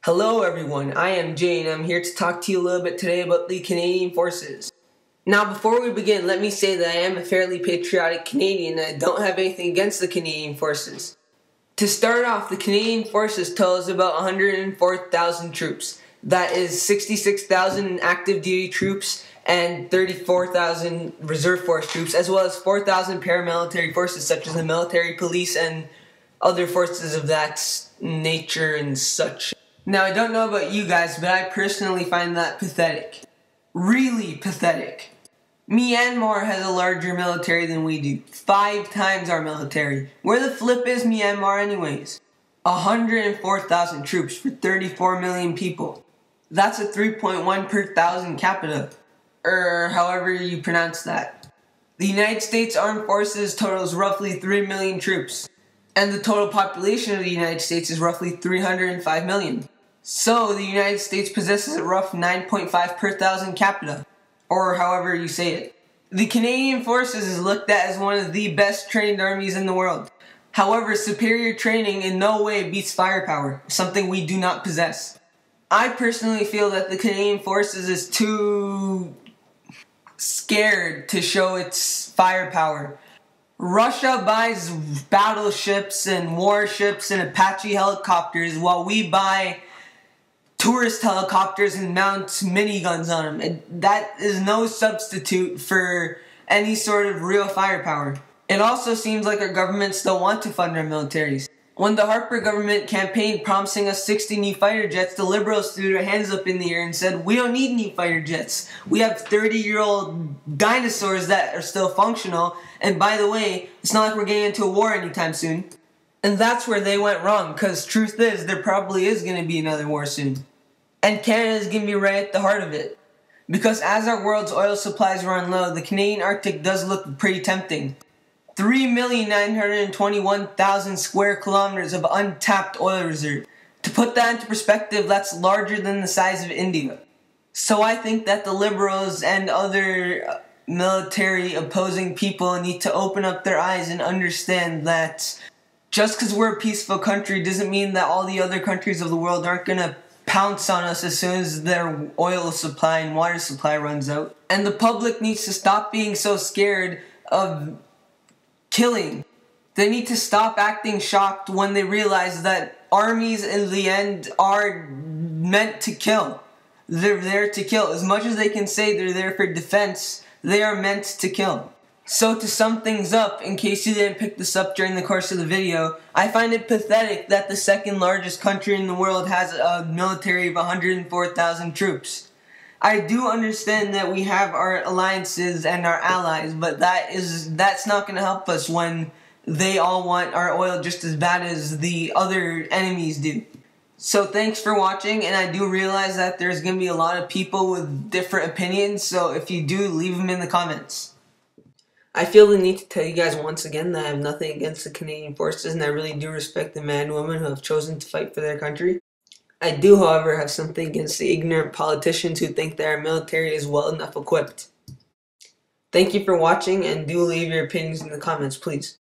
Hello everyone, I am Jay and I'm here to talk to you a little bit today about the Canadian Forces. Now before we begin, let me say that I am a fairly patriotic Canadian and I don't have anything against the Canadian Forces. To start off, the Canadian Forces tell us about 104,000 troops. That is 66,000 active duty troops and 34,000 reserve force troops, as well as 4,000 paramilitary forces such as the military police and other forces of that nature and such. Now, I don't know about you guys, but I personally find that pathetic. Really pathetic. Myanmar has a larger military than we do. 5 times our military. Where the flip is Myanmar anyways? 104,000 troops for 34 million people. That's a 3.1 per thousand capita. Or however you pronounce that. The United States Armed Forces totals roughly 3 million troops. And the total population of the United States is roughly 305 million. So, the United States possesses a rough 9.5 per thousand capita, or however you say it. The Canadian Forces is looked at as one of the best trained armies in the world. However, superior training in no way beats firepower, something we do not possess. I personally feel that the Canadian Forces is too scared to show its firepower. Russia buys battleships and warships and Apache helicopters while we buy tourist helicopters and mount miniguns on them. And that is no substitute for any sort of real firepower. It also seems like our governments don't want to fund our militaries. When the Harper government campaigned promising us 60 new fighter jets, the Liberals threw their hands up in the air and said, "We don't need new fighter jets. We have 30-year-old dinosaurs that are still functional, and by the way, it's not like we're getting into a war anytime soon." And that's where they went wrong, because truth is, there probably is going to be another war soon. And Canada is going to be right at the heart of it. Because as our world's oil supplies run low, the Canadian Arctic does look pretty tempting. 3,921,000 square kilometers of untapped oil reserve. To put that into perspective, that's larger than the size of India. So I think that the Liberals and other military opposing people need to open up their eyes and understand that just because we're a peaceful country doesn't mean that all the other countries of the world aren't going to pounce on us as soon as their oil supply and water supply runs out. And the public needs to stop being so scared of killing. They need to stop acting shocked when they realize that armies in the end are meant to kill. They're there to kill. As much as they can say they're there for defense, they are meant to kill. So to sum things up, in case you didn't pick this up during the course of the video, I find it pathetic that the second largest country in the world has a military of 104,000 troops. I do understand that we have our alliances and our allies, but that's not going to help us when they all want our oil just as bad as the other enemies do. So thanks for watching, and I do realize that there's going to be a lot of people with different opinions, so if you do, leave them in the comments. I feel the need to tell you guys once again that I have nothing against the Canadian Forces and I really do respect the men and women who have chosen to fight for their country. I do, however, have something against the ignorant politicians who think that our military is well enough equipped. Thank you for watching and do leave your opinions in the comments, please.